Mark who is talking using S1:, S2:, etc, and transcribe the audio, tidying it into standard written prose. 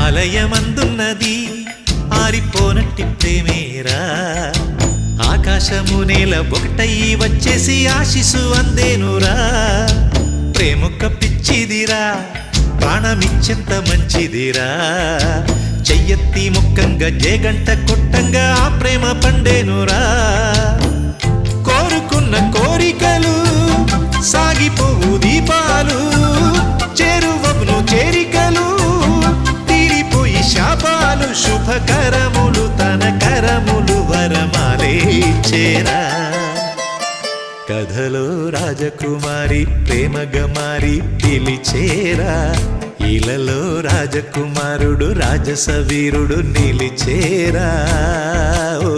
S1: ఆలయమందున్నది ఆరిపోనట్టి ప్రేమేరా ఆకాశము నేల ఒకటయ్యి వచ్చేసి ఆశిసు అందేనురా ప్రేమొక్క పిచ్చిదిరా ప్రాణమిచ్చెంత మంచిదిరా చెయ్యెత్తి ముక్కంగా జేగంట కొట్టంగా ఆ ప్రేమ పండేనురా కోరుకున్న కోరికలు సాగిపోవు దీపాలు చేరువవును చేరికలు తీరిపోయి శాపాలు శుభకరములు తన కరములు వరమాలే చేరా కథలో రాజకుమారి ప్రేమగా మారి పిలిచేరా ఇలలో రాజకుమారుడు రాజస వీరుడు నిలిచేరా ఓ